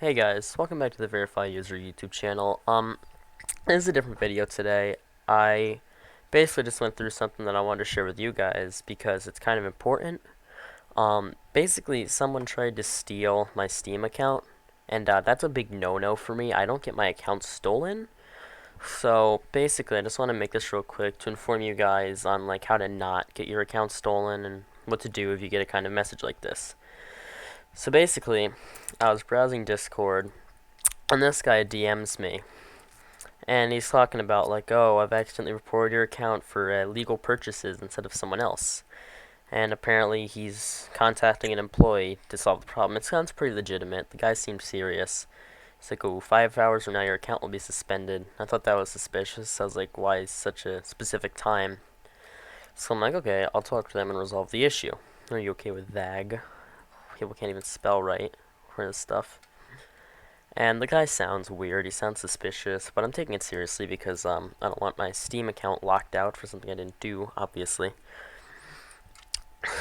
Hey guys, welcome back to the Verify User YouTube channel. This is a different video today. I basically just went through something that I wanted to share with you guys because it's kind of important. Basically, someone tried to steal my Steam account, and that's a big no-no for me. I don't get my account stolen. So basically, I just want to make this real quick to inform you guys on like how to not get your account stolen and what to do if you get a kind of message like this. So basically, I was browsing Discord, and this guy DMs me, and he's talking about like, oh, I've accidentally reported your account for illegal purchases instead of someone else. And apparently he's contacting an employee to solve the problem. It sounds pretty legitimate. The guy seemed serious. It's like, oh, 5 hours from now your account will be suspended. I thought that was suspicious. I was like, why such a specific time? So I'm like, okay, I'll talk to them and resolve the issue. Are you okay with VAG? People can't even spell right for this stuff. And the guy sounds weird, he sounds suspicious, but I'm taking it seriously because I don't want my Steam account locked out for something I didn't do, obviously.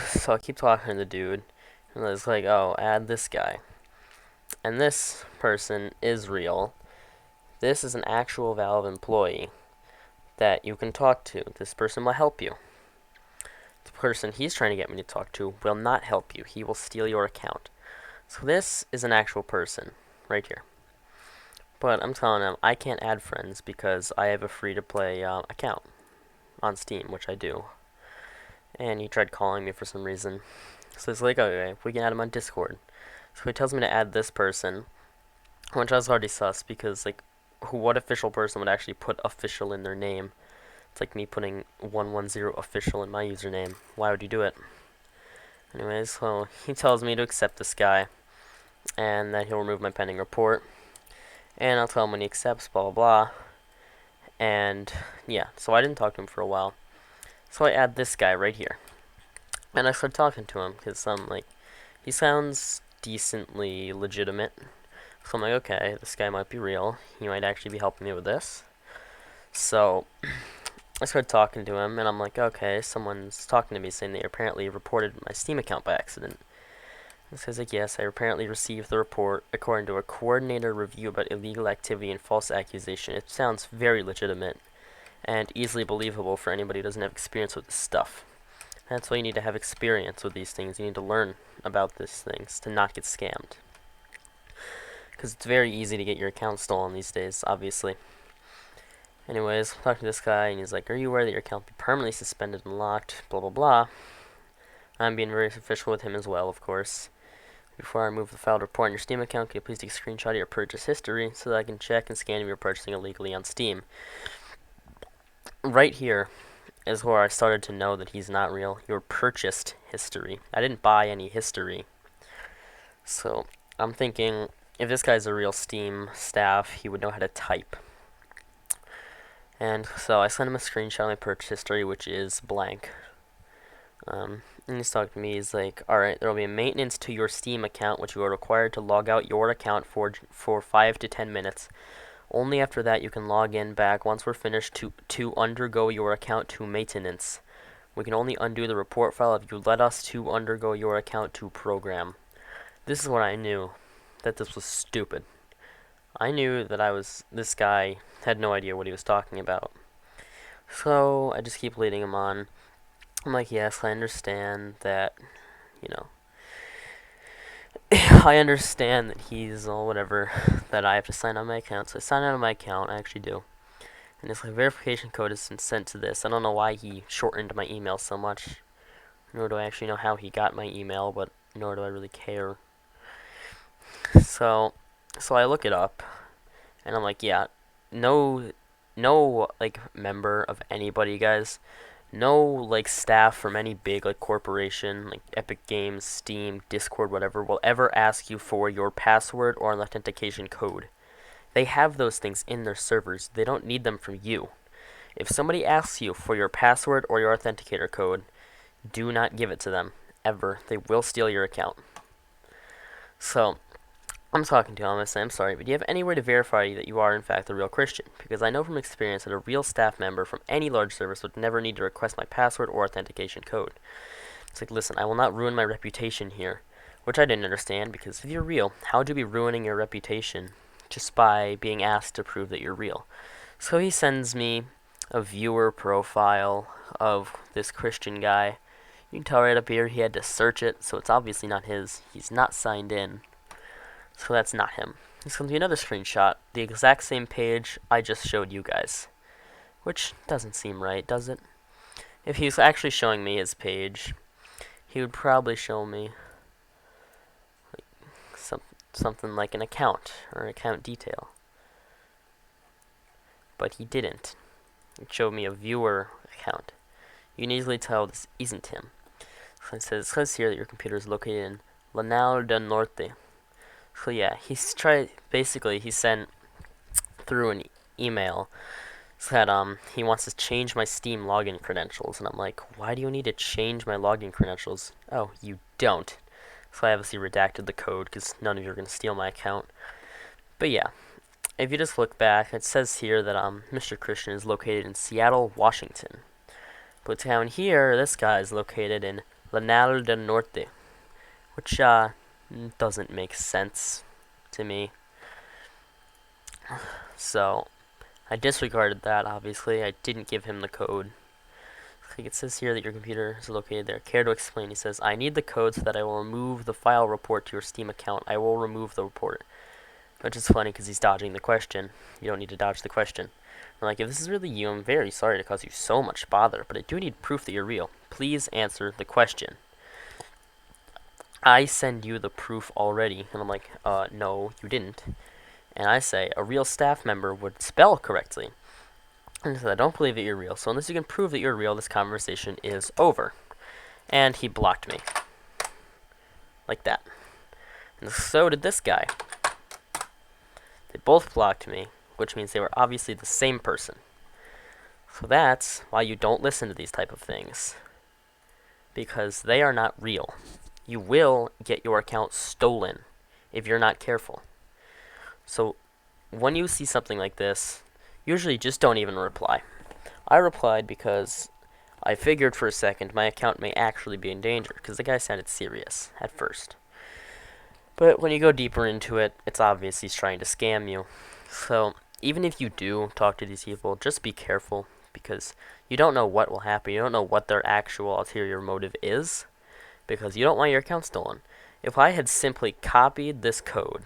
So I keep talking to the dude, and it's like, oh, add this guy. And this person is real. This is an actual Valve employee that you can talk to. This person will help you. The person he's trying to get me to talk to will not help you. He will steal your account. So this is an actual person, right here. But I'm telling him I can't add friends because I have a free-to-play account on Steam, which I do. And he tried calling me for some reason. So it's like, okay, we can add him on Discord. So he tells me to add this person, which I was already sus because, like, what official person would actually put official in their name? It's like me putting 110 official in my username. Why would you do it? Anyways, so he tells me to accept this guy and that he'll remove my pending report. And I'll tell him when he accepts, blah, blah, blah. And yeah, so I didn't talk to him for a while. So I add this guy right here. And I start talking to him because I'm like, he sounds decently legitimate. So I'm like, okay, this guy might be real. He might actually be helping me with this. So I started talking to him, and I'm like, okay, someone's talking to me saying they apparently reported my Steam account by accident. It says like, yes, I apparently received the report according to a coordinator review about illegal activity and false accusation. It sounds very legitimate and easily believable for anybody who doesn't have experience with this stuff. That's why you need to have experience with these things. You need to learn about these things to not get scammed. Because it's very easy to get your account stolen these days, obviously. Anyways, I'm talking to this guy, and he's like, are you aware that your account will be permanently suspended and locked? Blah, blah, blah. I'm being very official with him as well, of course. Before I remove the filed report on your Steam account, can you please take a screenshot of your purchase history so that I can check and scan if you're purchasing illegally on Steam? Right here is where I started to know that he's not real. Your purchased history. I didn't buy any history. So I'm thinking if this guy's a real Steam staff, he would know how to type. And so I sent him a screenshot of my purchase history, which is blank. And he's talking to me. He's like, alright, there will be a maintenance to your Steam account, which you are required to log out your account for 5 to 10 minutes. Only after that you can log in back once we're finished to undergo your account to maintenance. We can only undo the report file if you let us to undergo your account to program. This is when I knew that this was stupid. I knew that this guy had no idea what he was talking about. So I just keep leading him on. I'm like, yes, I understand that, you know, I understand that he's all whatever, that I have to sign on my account. So I sign out of my account, I actually do. And it's like verification code has been sent to this. I don't know why he shortened my email so much, nor do I actually know how he got my email, but nor do I really care. So I look it up, and I'm like, yeah, no, like member of anybody, guys. No, like, staff from any big, like, corporation, like Epic Games, Steam, Discord, whatever, will ever ask you for your password or an authentication code. They have those things in their servers. They don't need them from you. If somebody asks you for your password or your authenticator code, do not give it to them, ever. They will steal your account. So I'm talking to him. I say, I'm sorry, but do you have any way to verify that you are, in fact, a real Christian? Because I know from experience that a real staff member from any large service would never need to request my password or authentication code. It's like, listen, I will not ruin my reputation here which I didn't understand, because if you're real, how would you be ruining your reputation just by being asked to prove that you're real? So he sends me a viewer profile of this Christian guy. You can tell right up here he had to search it, so it's obviously not his. He's not signed in, so that's not him. This comes to another screenshot, the exact same page I just showed you guys, which doesn't seem right, does it? If he was actually showing me his page, he would probably show me something like an account or an account detail. But he didn't. It showed me a viewer account. You can easily tell this isn't him. So it says here that your computer is located in Lanao del Norte. So yeah, he sent through an email that he wants to change my Steam login credentials, and I'm like, why do you need to change my login credentials? Oh, you don't. So I obviously redacted the code because none of you are going to steal my account. But yeah, if you just look back, it says here that Mr. Christian is located in Seattle, Washington. But down here, this guy is located in Lanao del Norte, which doesn't make sense to me. So I disregarded that, obviously. I didn't give him the code. It says here that your computer is located there. Care to explain? He says, I need the code so that I will remove the file report to your Steam account. I will remove the report. Which is funny because he's dodging the question. You don't need to dodge the question. I'm like, if this is really you, I'm very sorry to cause you so much bother, but I do need proof that you're real. Please answer the question. I send you the proof already. And I'm like, no, you didn't. And I say, a real staff member would spell correctly. And he said, I don't believe that you're real, so unless you can prove that you're real, this conversation is over. And he blocked me. Like that. And so did this guy. They both blocked me, which means they were obviously the same person. So that's why you don't listen to these type of things. Because they are not real. You will get your account stolen if you're not careful. So when you see something like this, usually just don't even reply. I replied because I figured for a second my account may actually be in danger, because the guy sounded serious at first. But when you go deeper into it, it's obvious he's trying to scam you. So even if you do talk to these people, just be careful, because you don't know what will happen. You don't know what their actual ulterior motive is, because you don't want your account stolen. If I had simply copied this code,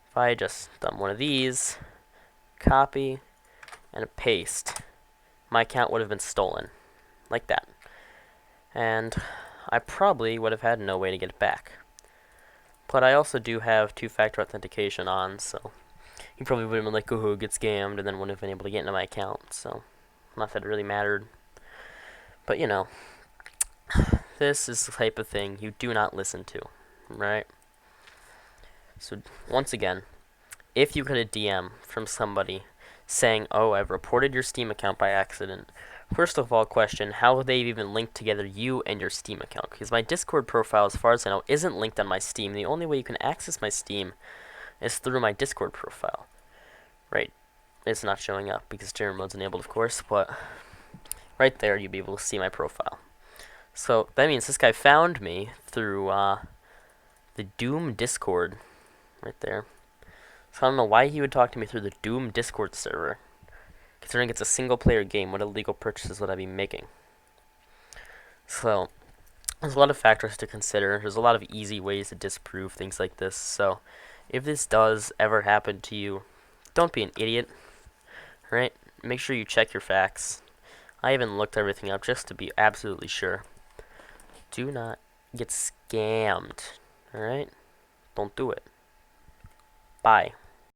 if I had just done one of these, copy, and a paste, my account would have been stolen. Like that. And I probably would have had no way to get it back. But I also do have two-factor authentication on, so he probably would have been like, ooh, get scammed, and then wouldn't have been able to get into my account. So, not that it really mattered. But, you know, this is the type of thing you do not listen to, right? So, once again, if you get a DM from somebody saying, oh, I've reported your Steam account by accident, first of all, question how they've even linked together you and your Steam account. Because my Discord profile, as far as I know, isn't linked on my Steam. The only way you can access my Steam is through my Discord profile. Right. It's not showing up because Jeremy mode's enabled, of course, but right there you'll be able to see my profile. So that means this guy found me through the Doom Discord. Right there. So I don't know why he would talk to me through the Doom Discord server. Considering it's a single-player game, what illegal purchases would I be making? So, there's a lot of factors to consider. There's a lot of easy ways to disprove things like this. So, if this does ever happen to you, don't be an idiot. Right? Make sure you check your facts. I even looked everything up just to be absolutely sure. Do not get scammed. Alright? Don't do it. Bye.